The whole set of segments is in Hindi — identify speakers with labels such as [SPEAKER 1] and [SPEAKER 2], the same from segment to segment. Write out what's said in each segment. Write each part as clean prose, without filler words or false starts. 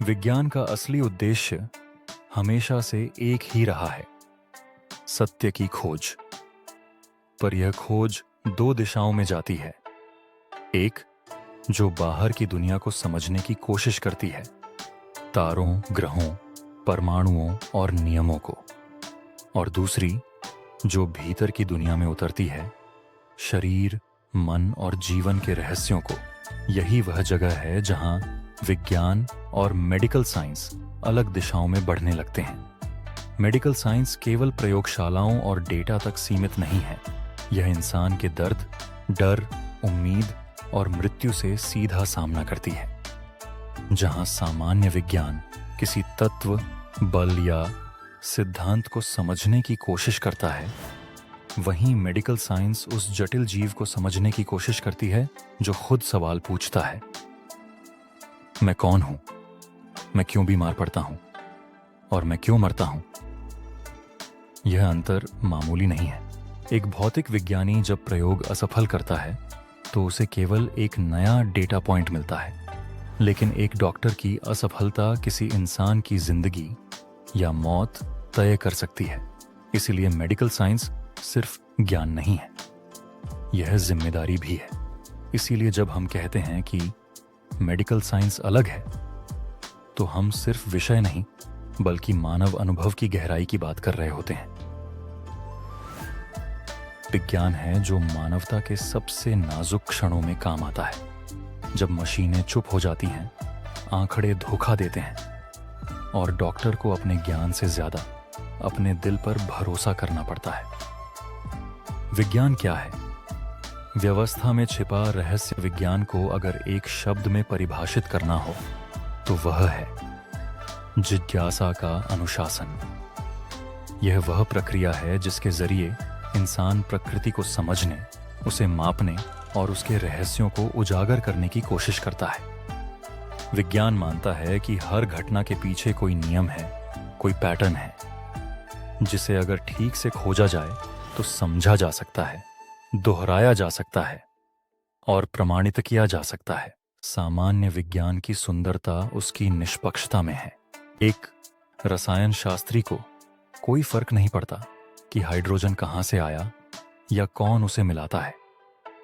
[SPEAKER 1] विज्ञान का असली उद्देश्य हमेशा से एक ही रहा है, सत्य की खोज। पर यह खोज दो दिशाओं में जाती है। एक, जो बाहर की दुनिया को समझने की कोशिश करती है, तारों, ग्रहों, परमाणुओं और नियमों को। और दूसरी, जो भीतर की दुनिया में उतरती है, शरीर, मन और जीवन के रहस्यों को। यही वह जगह है जहां विज्ञान और मेडिकल साइंस अलग दिशाओं में बढ़ने लगते हैं। मेडिकल साइंस केवल प्रयोगशालाओं और डेटा तक सीमित नहीं है। यह इंसान के दर्द, डर, उम्मीद और मृत्यु से सीधा सामना करती है। जहां सामान्य विज्ञान किसी तत्व, बल या सिद्धांत को समझने की कोशिश करता है, वहीं मेडिकल साइंस उस जटिल जीव को समझने की कोशिश करती है जो खुद सवाल पूछता है, मैं कौन हूं? मैं क्यों बीमार पड़ता हूं? और मैं क्यों मरता हूं? यह अंतर मामूली नहीं है। एक भौतिक विज्ञानी जब प्रयोग असफल करता है तो उसे केवल एक नया डेटा पॉइंट मिलता है, लेकिन एक डॉक्टर की असफलता किसी इंसान की जिंदगी या मौत तय कर सकती है। इसीलिए मेडिकल साइंस सिर्फ ज्ञान नहीं है, यह जिम्मेदारी भी है। इसीलिए जब हम कहते हैं कि मेडिकल साइंस अलग है, तो हम सिर्फ विषय नहीं बल्कि मानव अनुभव की गहराई की बात कर रहे होते हैं। विज्ञान है जो मानवता के सबसे नाजुक क्षणों में काम आता है, जब मशीनें चुप हो जाती हैं, आंकड़े धोखा देते हैं और डॉक्टर को अपने ज्ञान से ज्यादा अपने दिल पर भरोसा करना पड़ता है। विज्ञान क्या है? व्यवस्था में छिपा रहस्य विज्ञान को अगर एक शब्द में परिभाषित करना हो तो वह है जिज्ञासा का अनुशासन। यह वह प्रक्रिया है जिसके जरिए इंसान प्रकृति को समझने, उसे मापने और उसके रहस्यों को उजागर करने की कोशिश करता है। विज्ञान मानता है कि हर घटना के पीछे कोई नियम है, कोई पैटर्न है, जिसे अगर ठीक से खोजा जाए तो समझा जा सकता है, दोहराया जा सकता है और प्रमाणित किया जा सकता है। सामान्य विज्ञान की सुंदरता उसकी निष्पक्षता में है। एक रसायन शास्त्री को कोई फर्क नहीं पड़ता कि हाइड्रोजन कहां से आया या कौन उसे मिलाता है,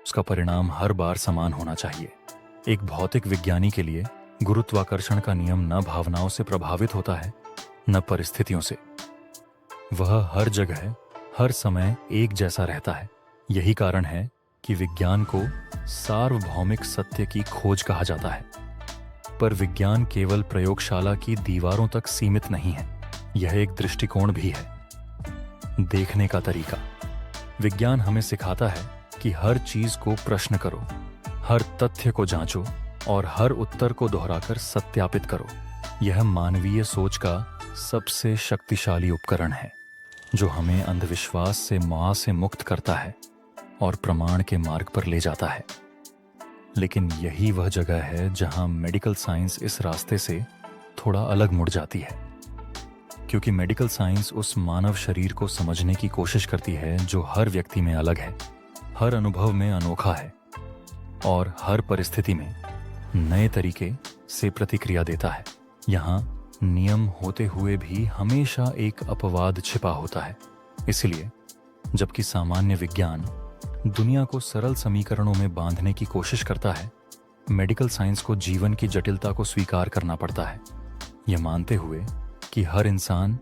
[SPEAKER 1] उसका परिणाम हर बार समान होना चाहिए। एक भौतिक विज्ञानी के लिए गुरुत्वाकर्षण का नियम न भावनाओं से प्रभावित होता है, न परिस्थितियों से। वह हर जगह, हर समय एक जैसा रहता है। यही कारण है कि विज्ञान को सार्वभौमिक सत्य की खोज कहा जाता है। पर विज्ञान केवल प्रयोगशाला की दीवारों तक सीमित नहीं है, यह एक दृष्टिकोण भी है, देखने का तरीका। विज्ञान हमें सिखाता है कि हर चीज को प्रश्न करो, हर तथ्य को जांचो और हर उत्तर को दोहराकर सत्यापित करो। यह मानवीय सोच का सबसे शक्तिशाली उपकरण है, जो हमें अंधविश्वास से मोह से मुक्त करता है और प्रमाण के मार्ग पर ले जाता है। लेकिन यही वह जगह है जहां मेडिकल साइंस इस रास्ते से थोड़ा अलग मुड़ जाती है, क्योंकि मेडिकल साइंस उस मानव शरीर को समझने की कोशिश करती है जो हर व्यक्ति में अलग है, हर अनुभव में अनोखा है और हर परिस्थिति में नए तरीके से प्रतिक्रिया देता है। यहाँ नियम होते हुए भी हमेशा एक अपवाद छिपा होता है। इसलिए जबकि सामान्य विज्ञान दुनिया को सरल समीकरणों में बांधने की कोशिश करता है, मेडिकल साइंस को जीवन की जटिलता को स्वीकार करना पड़ता है, यह मानते हुए कि हर इंसान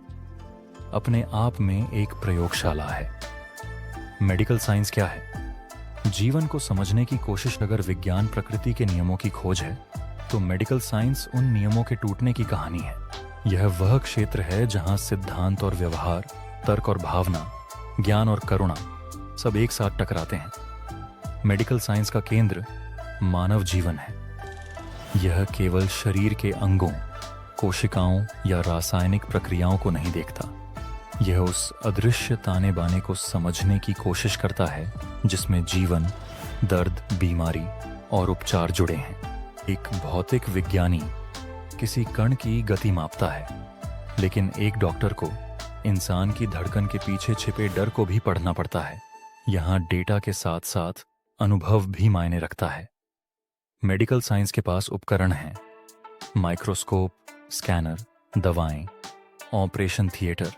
[SPEAKER 1] अपने आप में एक प्रयोगशाला है। मेडिकल साइंस क्या है? जीवन को समझने की कोशिश। अगर विज्ञान प्रकृति के नियमों की खोज है, तो मेडिकल साइंस उन नियमों के टूटने की कहानी है। यह वह क्षेत्र है जहां सिद्धांत और व्यवहार, तर्क और भावना, ज्ञान और करुणा सब एक साथ टकराते हैं। मेडिकल साइंस का केंद्र मानव जीवन है। यह केवल शरीर के अंगों, कोशिकाओं या रासायनिक प्रक्रियाओं को नहीं देखता, यह उस अदृश्य ताने बाने को समझने की कोशिश करता है जिसमें जीवन, दर्द, बीमारी और उपचार जुड़े हैं। एक भौतिक विज्ञानी किसी कण की गति मापता है, लेकिन एक डॉक्टर को इंसान की धड़कन के पीछे छिपे डर को भी पढ़ना पड़ता है। यहाँ डेटा के साथ साथ अनुभव भी मायने रखता है। मेडिकल साइंस के पास उपकरण हैं, माइक्रोस्कोप, स्कैनर, दवाएं, ऑपरेशन थिएटर।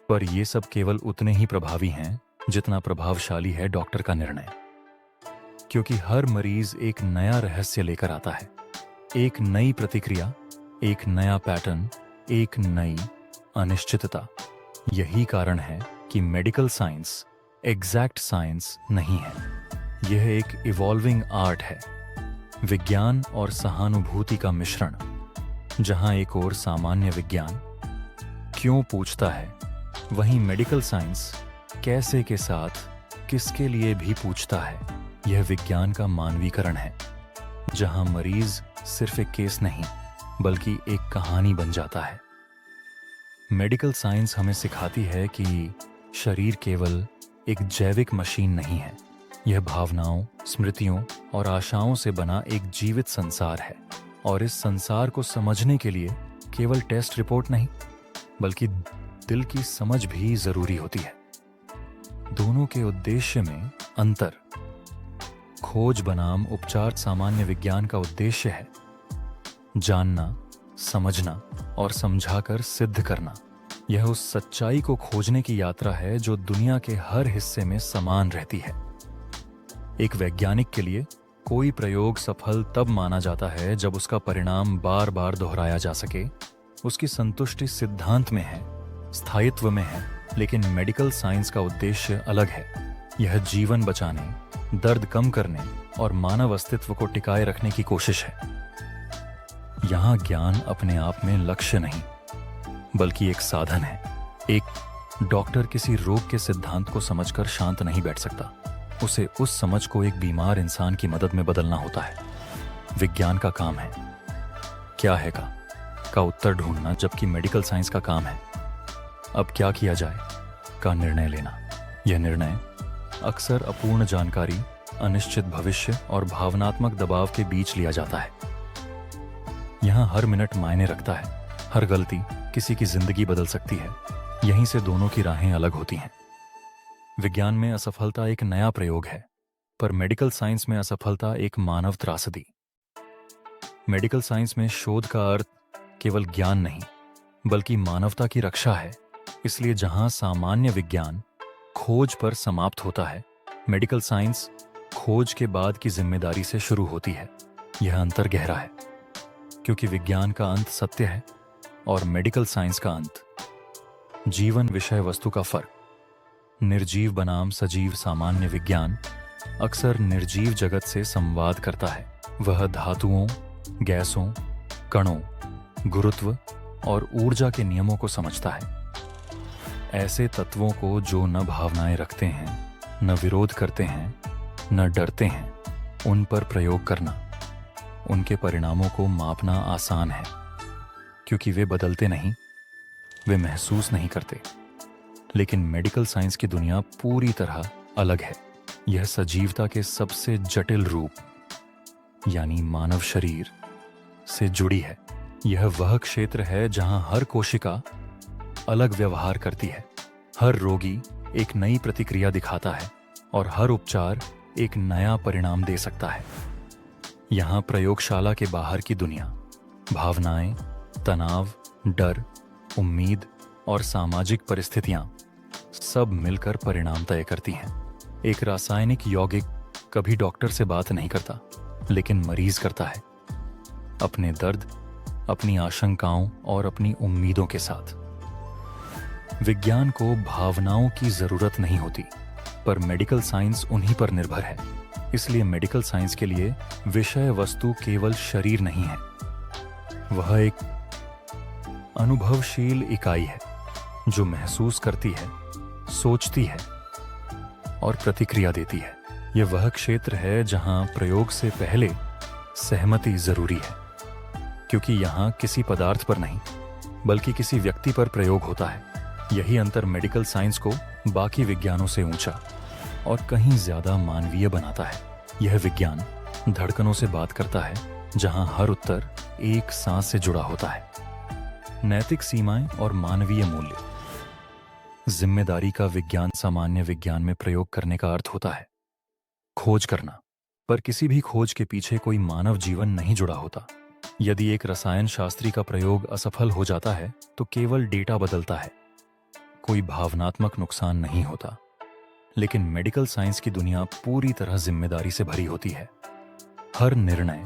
[SPEAKER 1] पर ये सब केवल उतने ही प्रभावी हैं जितना प्रभावशाली है डॉक्टर का निर्णय, क्योंकि हर मरीज एक नया रहस्य लेकर आता है, एक नई प्रतिक्रिया, एक नया पैटर्न, एक नई अनिश्चितता। यही कारण है कि मेडिकल साइंस एग्जैक्ट साइंस नहीं है, यह एक इवॉल्विंग आर्ट है, विज्ञान और सहानुभूति का मिश्रण। जहां एक ओर सामान्य विज्ञान क्यों पूछता है, वहीं मेडिकल साइंस कैसे के साथ किसके लिए भी पूछता है। यह विज्ञान का मानवीकरण है, जहां मरीज सिर्फ एक केस नहीं बल्कि एक कहानी बन जाता है। मेडिकल साइंस हमें सिखाती है कि शरीर केवल एक जैविक मशीन नहीं है, यह भावनाओं, स्मृतियों और आशाओं से बना एक जीवित संसार है। और इस संसार को समझने के लिए केवल टेस्ट रिपोर्ट नहीं बल्कि दिल की समझ भी जरूरी होती है। दोनों के उद्देश्य में अंतर। खोज बनाम उपचार सामान्य विज्ञान का उद्देश्य है जानना, समझना और समझाकर सिद्ध करना। यह उस सच्चाई को खोजने की यात्रा है जो दुनिया के हर हिस्से में समान रहती है। एक वैज्ञानिक के लिए कोई प्रयोग सफल तब माना जाता है जब उसका परिणाम बार बार दोहराया जा सके। उसकी संतुष्टि सिद्धांत में है, स्थायित्व में है, लेकिन मेडिकल साइंस का उद्देश्य अलग है। यह जीवन बचाने, दर्द कम करने और मानव अस्तित्व को टिकाए रखने की कोशिश है। यहां ज्ञान अपने आप में लक्ष्य नहीं बल्कि एक साधन है। एक डॉक्टर किसी रोग के सिद्धांत को समझकर शांत नहीं बैठ सकता, उसे उस समझ को एक बीमार इंसान की मदद में बदलना होता है। विज्ञान का काम है क्या है का उत्तर ढूंढना, जबकि मेडिकल साइंस का काम है अब क्या किया जाए का निर्णय लेना। यह निर्णय अक्सर अपूर्ण जानकारी, अनिश्चित भविष्य और भावनात्मक दबाव के बीच लिया जाता है। यहां हर मिनट मायने रखता है, हर गलती किसी की जिंदगी बदल सकती है। यहीं से दोनों की राहें अलग होती हैं। विज्ञान में असफलता एक नया प्रयोग है, पर मेडिकल साइंस में असफलता एक मानव त्रासदी। मेडिकल साइंस में शोध का अर्थ केवल ज्ञान नहीं बल्कि मानवता की रक्षा है। इसलिए जहां सामान्य विज्ञान खोज पर समाप्त होता है, मेडिकल साइंस खोज के बाद की जिम्मेदारी से शुरू होती है। यह अंतर गहरा है, क्योंकि विज्ञान का अंत सत्य है और मेडिकल साइंस का अंत जीवन विषय वस्तु का फर्क। निर्जीव बनाम सजीव सामान्य विज्ञान अक्सर निर्जीव जगत से संवाद करता है। वह धातुओं, गैसों, कणों, गुरुत्व और ऊर्जा के नियमों को समझता है। ऐसे तत्वों को जो न भावनाएं रखते हैं, न विरोध करते हैं, न डरते हैं, उन पर प्रयोग करना, उनके परिणामों को मापना आसान है, क्योंकि वे बदलते नहीं, वे महसूस नहीं करते। लेकिन मेडिकल साइंस की दुनिया पूरी तरह अलग है। यह सजीवता के सबसे जटिल रूप यानी मानव शरीर से जुड़ी है। यह वह क्षेत्र है जहां हर कोशिका अलग व्यवहार करती है, हर रोगी एक नई प्रतिक्रिया दिखाता है और हर उपचार एक नया परिणाम दे सकता है। यहां प्रयोगशाला के बाहर की दुनिया, भावनाएं, तनाव, डर, उम्मीद और सामाजिक परिस्थितियां सब मिलकर परिणाम तय करती हैं। एक रासायनिक यौगिक कभी डॉक्टर से बात नहीं करता, लेकिन मरीज करता है, अपने दर्द, अपनी आशंकाओं और अपनी उम्मीदों के साथ। विज्ञान को भावनाओं की जरूरत नहीं होती, पर मेडिकल साइंस उन्हीं पर निर्भर है। इसलिए मेडिकल साइंस के लिए विषय वस्तु केवल शरीर नहीं है, वह एक अनुभवशील इकाई है जो महसूस करती है, सोचती है और प्रतिक्रिया देती है। यह वह क्षेत्र है जहां प्रयोग से पहले सहमति जरूरी है, क्योंकि यहां किसी पदार्थ पर नहीं बल्कि किसी व्यक्ति पर प्रयोग होता है। यही अंतर मेडिकल साइंस को बाकी विज्ञानों से ऊंचा और कहीं ज्यादा मानवीय बनाता है। यह विज्ञान धड़कनों से बात करता है, जहां हर उत्तर एक सांस से जुड़ा होता है। नैतिक सीमाएं और मानवीय मूल्य। जिम्मेदारी का विज्ञान सामान्य विज्ञान में प्रयोग करने का अर्थ होता है खोज करना, पर किसी भी खोज के पीछे कोई मानव जीवन नहीं जुड़ा होता। यदि एक रसायन शास्त्री का प्रयोग असफल हो जाता है तो केवल डेटा बदलता है, कोई भावनात्मक नुकसान नहीं होता। लेकिन मेडिकल साइंस की दुनिया पूरी तरह जिम्मेदारी से भरी होती है। हर निर्णय,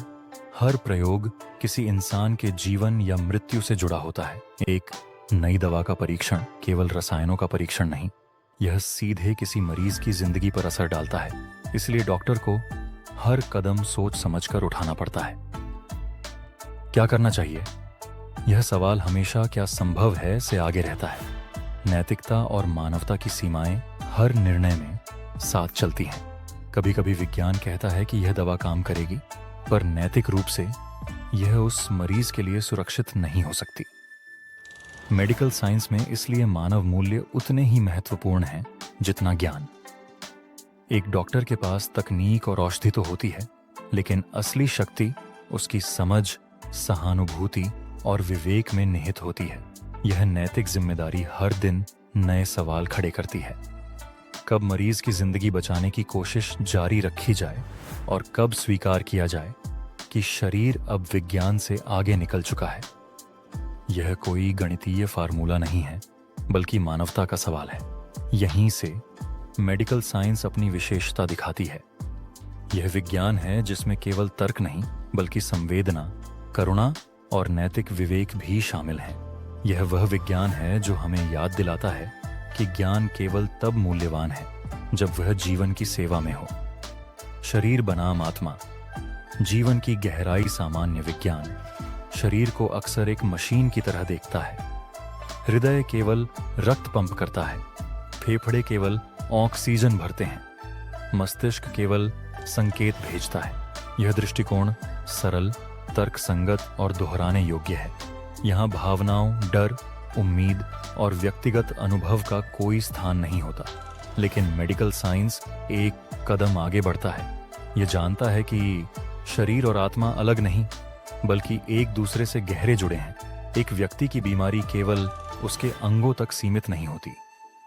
[SPEAKER 1] हर प्रयोग किसी इंसान के जीवन या मृत्यु से जुड़ा होता है। एक नई दवा का परीक्षण केवल रसायनों का परीक्षण नहीं, यह सीधे किसी मरीज की जिंदगी पर असर डालता है। इसलिए डॉक्टर को हर कदम सोच समझकर उठाना पड़ता है। क्या करना चाहिए? यह सवाल हमेशा क्या संभव है से आगे रहता है। नैतिकता और मानवता की सीमाएं हर निर्णय में साथ चलती हैं। कभी कभी विज्ञान कहता है कि यह दवा काम करेगी, पर नैतिक रूप से यह उस मरीज के लिए सुरक्षित नहीं हो सकती। मेडिकल साइंस में इसलिए मानव मूल्य उतने ही महत्वपूर्ण हैं जितना ज्ञान। एक डॉक्टर के पास तकनीक और औषधि तो होती है, लेकिन असली शक्ति उसकी समझ, सहानुभूति और विवेक में निहित होती है। यह नैतिक जिम्मेदारी हर दिन नए सवाल खड़े करती है। कब मरीज की जिंदगी बचाने की कोशिश जारी रखी जाए और कब स्वीकार किया जाए कि शरीर अब विज्ञान से आगे निकल चुका है। यह कोई गणितीय फार्मूला नहीं है, बल्कि मानवता का सवाल है। यहीं से मेडिकल साइंस अपनी विशेषता दिखाती है। यह विज्ञान है जिसमें केवल तर्क नहीं, बल्कि संवेदना, करुणा और नैतिक विवेक भी शामिल हैं। यह वह विज्ञान है जो हमें याद दिलाता है कि ज्ञान केवल तब मूल्यवान है जब वह जीवन की सेवा में हो। शरीर बनाम आत्मा, जीवन की गहराई। सामान्य विज्ञान शरीर को अक्सर एक मशीन की तरह देखता है। हृदय केवल रक्त पंप करता है, फेफड़े केवल ऑक्सीजन भरते हैं, मस्तिष्क केवल संकेत भेजता है। यह दृष्टिकोण सरल, तर्कसंगत और दोहराने योग्य है। यहाँ भावनाओं, डर, उम्मीद और व्यक्तिगत अनुभव का कोई स्थान नहीं होता। लेकिन मेडिकल साइंस एक कदम आगे बढ़ता है। यह जानता है कि शरीर और आत्मा अलग नहीं, बल्कि एक दूसरे से गहरे जुड़े हैं। एक व्यक्ति की बीमारी केवल उसके अंगों तक सीमित नहीं होती,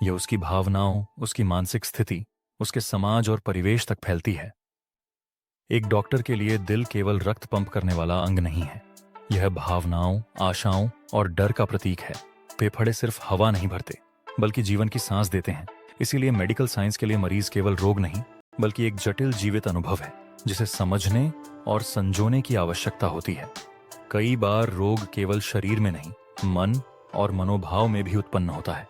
[SPEAKER 1] यह उसकी भावनाओं, उसकी मानसिक स्थिति, उसके समाज और परिवेश तक फैलती है। एक डॉक्टर के लिए दिल केवल रक्त पंप करने वाला अंग नहीं है, यह भावनाओं, आशाओं और डर का प्रतीक है। फेफड़े सिर्फ हवा नहीं भरते, बल्कि जीवन की सांस देते हैं। इसीलिए मेडिकल साइंस के लिए मरीज केवल रोग नहीं, बल्कि एक जटिल जीवित अनुभव है जिसे समझने और संजोने की आवश्यकता होती है। कई बार रोग केवल शरीर में नहीं, मन और मनोभाव में भी उत्पन्न होता है,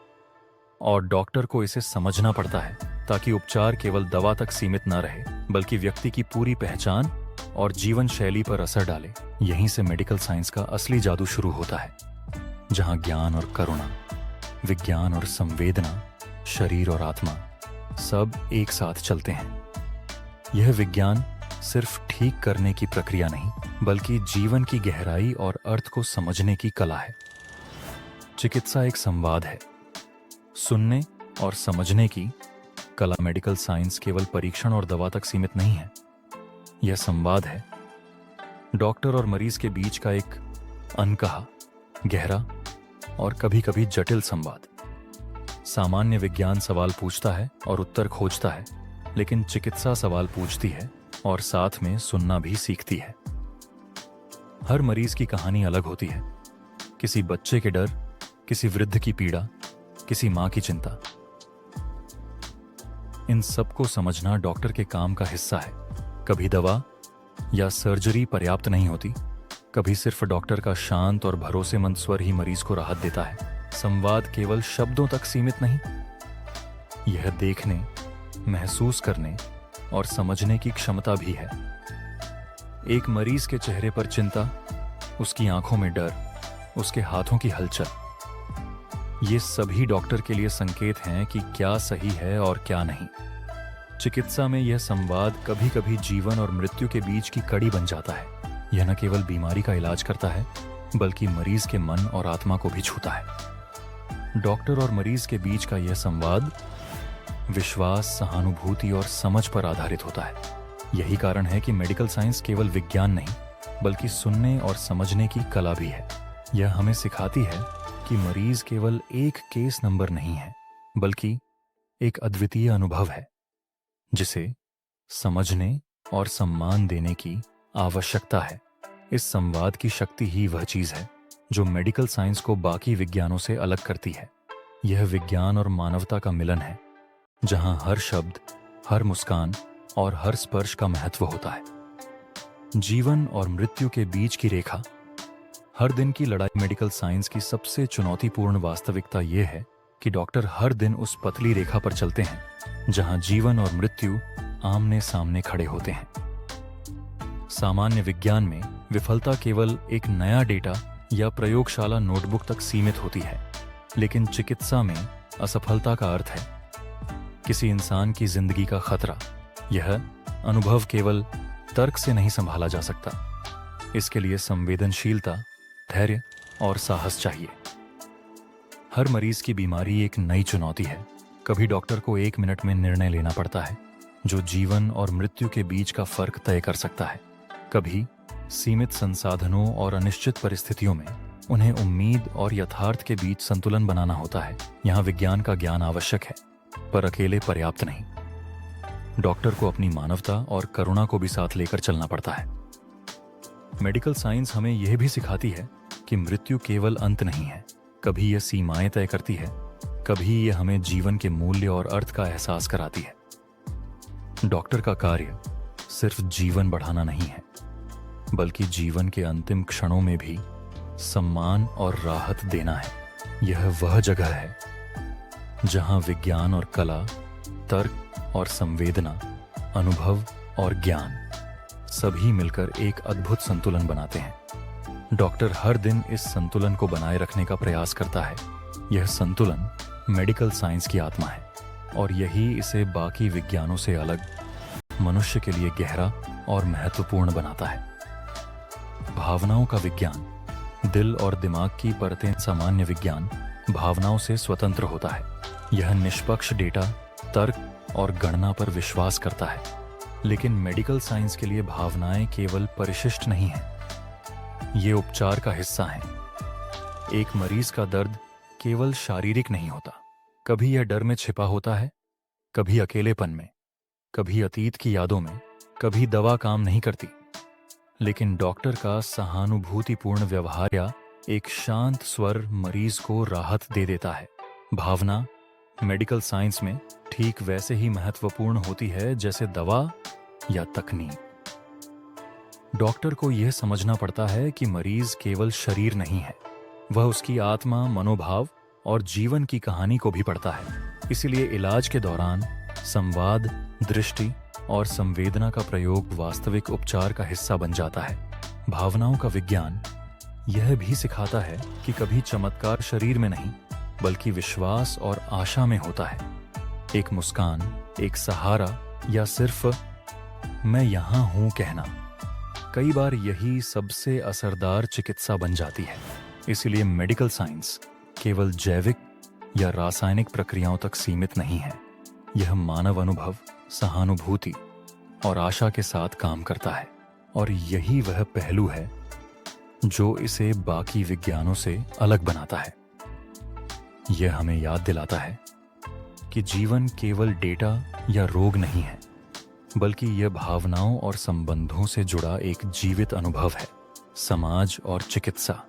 [SPEAKER 1] और डॉक्टर को इसे समझना पड़ता है ताकि उपचार केवल दवा तक सीमित न रहे, बल्कि व्यक्ति की पूरी पहचान और जीवन शैली पर असर डाले। यहीं से मेडिकल साइंस का असली जादू शुरू होता है, जहां ज्ञान और करुणा, विज्ञान और संवेदना, शरीर और आत्मा सब एक साथ चलते हैं। यह विज्ञान सिर्फ ठीक करने की प्रक्रिया नहीं, बल्कि जीवन की गहराई और अर्थ को समझने की कला है। चिकित्सा एक संवाद है। सुनने और समझने की कला। मेडिकल साइंस केवल परीक्षण और दवा तक सीमित नहीं है, यह संवाद है। डॉक्टर और मरीज के बीच का एक अनकहा, गहरा और कभी कभी जटिल संवाद। सामान्य विज्ञान सवाल पूछता है और उत्तर खोजता है, लेकिन चिकित्सा सवाल पूछती है और साथ में सुनना भी सीखती है। हर मरीज की कहानी अलग होती है। किसी बच्चे के डर, किसी वृद्ध की पीड़ा, किसी मां की चिंता। इन सबको समझना डॉक्टर के काम का हिस्सा है। कभी दवा या सर्जरी पर्याप्त नहीं होती, कभी सिर्फ डॉक्टर का शांत और भरोसेमंद स्वर ही मरीज को राहत देता है। संवाद केवल शब्दों तक सीमित नहीं, यह देखने, महसूस करने और समझने की क्षमता भी है। एक मरीज के चेहरे पर चिंता, उसकी आंखों में डर, उसके हाथों की हलचल, ये सभी डॉक्टर के लिए संकेत हैं कि क्या सही है और क्या नहीं। चिकित्सा में यह संवाद कभी कभी जीवन और मृत्यु के बीच की कड़ी बन जाता है। यह न केवल बीमारी का इलाज करता है, बल्कि मरीज के मन और आत्मा को भी छूता है। डॉक्टर और मरीज के बीच का यह संवाद विश्वास, सहानुभूति और समझ पर आधारित होता है। यही कारण है कि मेडिकल साइंस केवल विज्ञान नहीं, बल्कि सुनने और समझने की कला भी है। यह हमें सिखाती है कि मरीज केवल एक केस नंबर नहीं है, बल्कि एक अद्वितीय अनुभव है, जिसे समझने और सम्मान देने की आवश्यकता है। इस संवाद की शक्ति ही वह चीज है जो मेडिकल साइंस को बाकी विज्ञानों से अलग करती है। यह विज्ञान और मानवता का मिलन है, जहां हर शब्द, हर मुस्कान और हर स्पर्श का महत्व होता है। जीवन और मृत्यु के बीच की रेखा, हर दिन की लड़ाई। मेडिकल साइंस की सबसे चुनौतीपूर्ण वास्तविकता यह है कि डॉक्टर हर दिन उस पतली रेखा पर चलते हैं जहां जीवन और मृत्यु आमने सामने खड़े होते हैं। सामान्य विज्ञान में विफलता केवल एक नया डेटा या प्रयोगशाला नोटबुक तक सीमित होती है, लेकिन चिकित्सा में असफलता का अर्थ है किसी इंसान की जिंदगी का खतरा। यह अनुभव केवल तर्क से नहीं संभाला जा सकता। इसके लिए संवेदनशीलता, धैर्य और साहस चाहिए। हर मरीज की बीमारी एक नई चुनौती है। कभी डॉक्टर को 1 मिनट में निर्णय लेना पड़ता है जो जीवन और मृत्यु के बीच का फर्क तय कर सकता है। कभी सीमित संसाधनों और अनिश्चित परिस्थितियों में उन्हें उम्मीद और यथार्थ के बीच संतुलन बनाना होता है। यहाँ विज्ञान का ज्ञान आवश्यक है, पर अकेले पर्याप्त नहीं। डॉक्टर को अपनी मानवता और करुणा को भी साथ लेकर चलना पड़ता है। मेडिकल साइंस हमें यह भी सिखाती है कि मृत्यु केवल अंत नहीं है। कभी यह सीमाएं तय करती है, कभी यह हमें जीवन के मूल्य और अर्थ का एहसास कराती है। डॉक्टर का कार्य सिर्फ जीवन बढ़ाना नहीं है, बल्कि जीवन के अंतिम क्षणों में भी सम्मान और राहत देना है। यह वह जगह है जहां विज्ञान और कला, तर्क और संवेदना, अनुभव और ज्ञान सभी मिलकर एक अद्भुत संतुलन बनाते हैं। डॉक्टर हर दिन इस संतुलन को बनाए रखने का प्रयास करता है। यह संतुलन मेडिकल साइंस की आत्मा है, और यही इसे बाकी विज्ञानों से अलग, मनुष्य के लिए गहरा और महत्वपूर्ण बनाता है। भावनाओं का विज्ञान, दिल और दिमाग की परतें। सामान्य विज्ञान भावनाओं से स्वतंत्र होता है। यह निष्पक्ष डेटा, तर्क और गणना पर विश्वास करता है। लेकिन मेडिकल साइंस के लिए भावनाएं केवल परिशिष्ट नहीं हैं, ये उपचार का हिस्सा हैं। एक मरीज का दर्द केवल शारीरिक नहीं होता। कभी यह डर में छिपा होता है, कभी अकेलेपन में, कभी अतीत की यादों में, कभी दवा काम नहीं करती। लेकिन डॉक्टर का सहानुभूतिपूर्ण व्यवहार या एक शांत स्वर मरीज को राहत दे देता है। भावना मेडिकल साइंस में ठीक वैसे ही महत्वपूर्ण होती है जैसे दवा या तकनीक। डॉक्टर को यह समझना पड़ता है कि मरीज केवल शरीर नहीं है, वह उसकी आत्मा, मनोभाव और जीवन की कहानी को भी पढ़ता है। इसीलिए इलाज के दौरान संवाद, दृष्टि और संवेदना का प्रयोग वास्तविक उपचार का हिस्सा बन जाता है। भावनाओं का विज्ञान यह भी सिखाता है कि कभी चमत्कार शरीर में नहीं, बल्कि विश्वास और आशा में होता है। एक मुस्कान, एक सहारा या सिर्फ मैं यहां हूं कहना, कई बार यही सबसे असरदार चिकित्सा बन जाती है। इसलिए मेडिकल साइंस केवल जैविक या रासायनिक प्रक्रियाओं तक सीमित नहीं है। यह मानव अनुभव, सहानुभूति और आशा के साथ काम करता है, और यही वह पहलू है जो इसे बाकी विज्ञानों से अलग बनाता है। यह हमें याद दिलाता है कि जीवन केवल डेटा या रोग नहीं है, बल्कि यह भावनाओं और संबंधों से जुड़ा एक जीवित अनुभव है। समाज और चिकित्सा,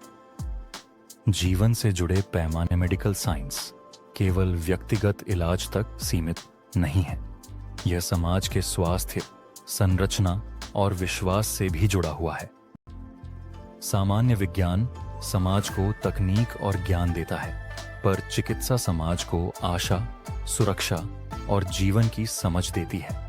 [SPEAKER 1] जीवन से जुड़े पैमाने। मेडिकल साइंस केवल व्यक्तिगत इलाज तक सीमित नहीं है, यह समाज के स्वास्थ्य, संरचना और विश्वास से भी जुड़ा हुआ है। सामान्य विज्ञान समाज को तकनीक और ज्ञान देता है, पर चिकित्सा समाज को आशा, सुरक्षा और जीवन की समझ देती है।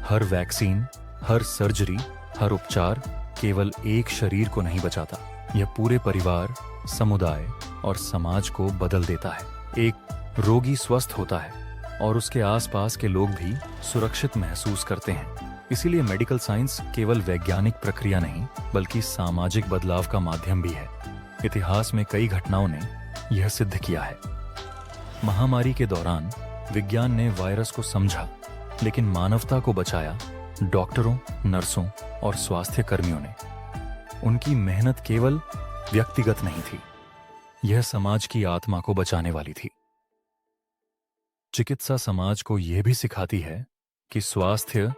[SPEAKER 1] हर वैक्सीन, हर सर्जरी, हर उपचार केवल एक शरीर को नहीं बचाता, यह पूरे परिवार, समुदाय और समाज को बदल देता है। एक रोगी स्वस्थ होता है और उसके आसपास के लोग भी सुरक्षित महसूस करते हैं। इसीलिए मेडिकल साइंस केवल वैज्ञानिक प्रक्रिया नहीं, बल्कि सामाजिक बदलाव का माध्यम भी है। इतिहास में कई घटनाओं ने यह सिद्ध किया है। महामारी के दौरान विज्ञान ने वायरस को समझा, लेकिन मानवता को बचाया डॉक्टरों, नर्सों और स्वास्थ्य कर्मियों ने। उनकी मेहनत केवल व्यक्तिगत नहीं थी, यह समाज की आत्मा को बचाने वाली थी। चिकित्सा समाज को यह भी सिखाती है कि स्वास्थ्य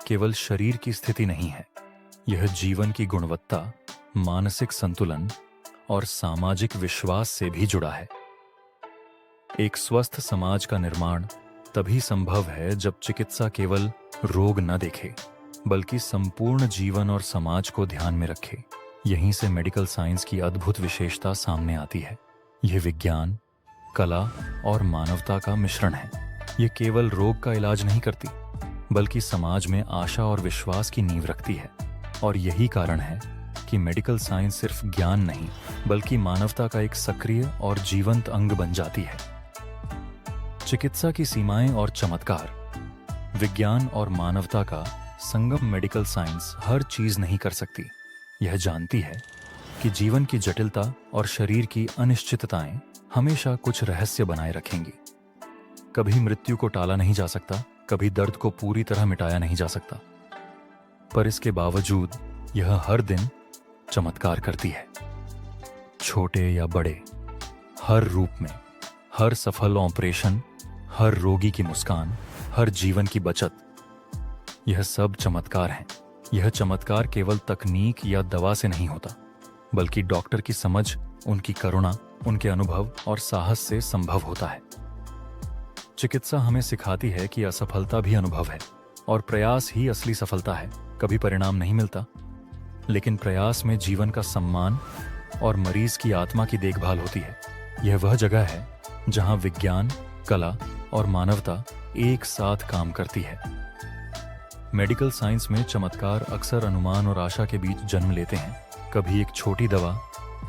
[SPEAKER 1] केवल शरीर की स्थिति नहीं है, यह जीवन की गुणवत्ता, मानसिक संतुलन और सामाजिक विश्वास से भी जुड़ा है। एक स्वस्थ समाज का निर्माण तभी संभव है जब चिकित्सा केवल रोग न देखे, बल्कि संपूर्ण जीवन और समाज को ध्यान में रखे। यहीं से मेडिकल साइंस की अद्भुत विशेषता सामने आती है। यह विज्ञान, कला और मानवता का मिश्रण है। यह केवल रोग का इलाज नहीं करती, बल्कि समाज में आशा और विश्वास की नींव रखती है। और यही कारण है कि मेडिकल साइंस सिर्फ ज्ञान नहीं, बल्कि मानवता का एक सक्रिय और जीवंत अंग बन जाती है। चिकित्सा की सीमाएं और चमत्कार, विज्ञान और मानवता का संगम मेडिकल साइंस हर चीज नहीं कर सकती। यह जानती है कि जीवन की जटिलता और शरीर की अनिश्चितताएं हमेशा कुछ रहस्य बनाए रखेंगी। कभी मृत्यु को टाला नहीं जा सकता, कभी दर्द को पूरी तरह मिटाया नहीं जा सकता, पर इसके बावजूद यह हर दिन चमत्कार करती है। छोटे या बड़े, हर रूप में, हर सफल ऑपरेशन, हर रोगी की मुस्कान, हर जीवन की बचत, यह सब चमत्कार हैं। यह चमत्कार केवल तकनीक या दवा से नहीं होता, बल्कि डॉक्टर की समझ, उनकी करुणा, उनके अनुभव और साहस से संभव होता है। चिकित्सा हमें सिखाती है कि असफलता भी अनुभव है और प्रयास ही असली सफलता है। कभी परिणाम नहीं मिलता, लेकिन प्रयास में जीवन का सम्मान और मरीज की आत्मा की देखभाल होती है। यह वह जगह है जहां विज्ञान, कला और मानवता एक साथ काम करती है। मेडिकल साइंस में चमत्कार अक्सर अनुमान और आशा के बीच जन्म लेते हैं। कभी एक छोटी दवा,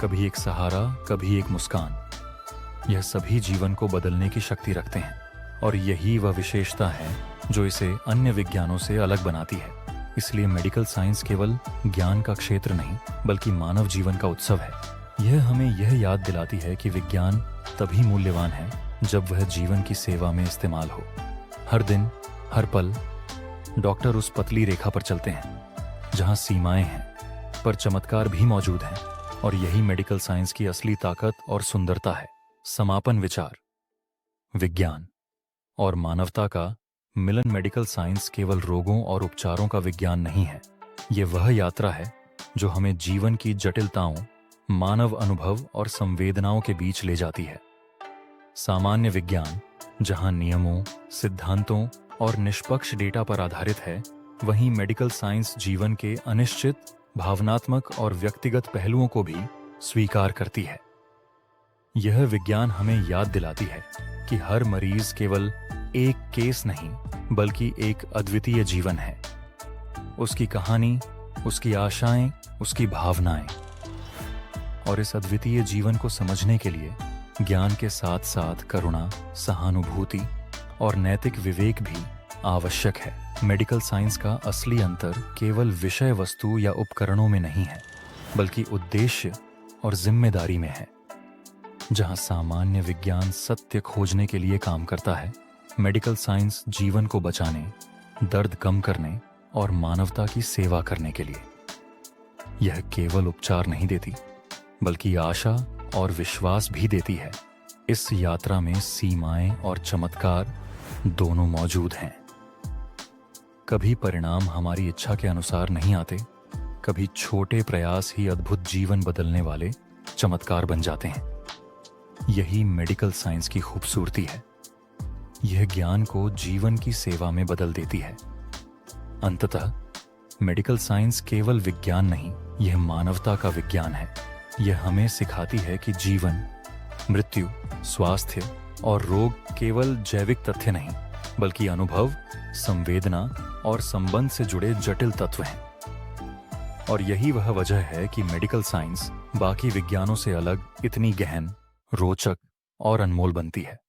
[SPEAKER 1] कभी एक सहारा, कभी एक मुस्कान। यह सभी जीवन को बदलने की शक्ति रखते हैं, और यही वह विशेषता है जो इसे अन्य विज्ञानों से अलग बनाती है। इसलिए मेडिकल साइंस केवल ज्ञान का क्षेत्र नहीं, बल्कि मानव जीवन का उत्सव है। यह हमें यह याद दिलाती है कि विज्ञान तभी मूल्यवान है जब वह जीवन की सेवा में इस्तेमाल हो। हर दिन, हर पल डॉक्टर उस पतली रेखा पर चलते हैं जहां सीमाएं हैं, पर चमत्कार भी मौजूद हैं, और यही मेडिकल साइंस की असली ताकत और सुंदरता है। समापन विचार, विज्ञान और मानवता का मिलन। मेडिकल साइंस केवल रोगों और उपचारों का विज्ञान नहीं है। यह वह यात्रा है जो हमें जीवन की जटिलताओं, मानव अनुभव और संवेदनाओं के बीच ले जाती है। सामान्य विज्ञान जहां नियमों, सिद्धांतों और निष्पक्ष डेटा पर आधारित है, वहीं मेडिकल साइंस जीवन के अनिश्चित, भावनात्मक और व्यक्तिगत पहलुओं को भी स्वीकार करती है। यह विज्ञान हमें याद दिलाती है कि हर मरीज केवल एक केस नहीं, बल्कि एक अद्वितीय जीवन है। उसकी कहानी, उसकी आशाएं, उसकी भावनाएं। और इस अद्वितीय जीवन को समझने के लिए ज्ञान के साथ साथ करुणा, सहानुभूति और नैतिक विवेक भी आवश्यक है। मेडिकल साइंस का असली अंतर केवल विषय वस्तु या उपकरणों में नहीं है, बल्कि उद्देश्य और जिम्मेदारी में है। जहां सामान्य विज्ञान सत्य खोजने के लिए काम करता है, मेडिकल साइंस जीवन को बचाने, दर्द कम करने और मानवता की सेवा करने के लिए। यह केवल उपचार नहीं देती, बल्कि आशा और विश्वास भी देती है। इस यात्रा में सीमाएं और चमत्कार दोनों मौजूद हैं। कभी परिणाम हमारी इच्छा के अनुसार नहीं आते, कभी छोटे प्रयास ही अद्भुत जीवन बदलने वाले चमत्कार बन जाते हैं। यही मेडिकल साइंस की खूबसूरती है। यह ज्ञान को जीवन की सेवा में बदल देती है। अंततः मेडिकल साइंस केवल विज्ञान नहीं, यह मानवता का विज्ञान है। यह हमें सिखाती है कि जीवन, मृत्यु, स्वास्थ्य और रोग केवल जैविक तथ्य नहीं, बल्कि अनुभव, संवेदना और संबंध से जुड़े जटिल तत्व हैं। और यही वह वजह है कि मेडिकल साइंस बाकी विज्ञानों से अलग इतनी गहन, रोचक और अनमोल बनती है।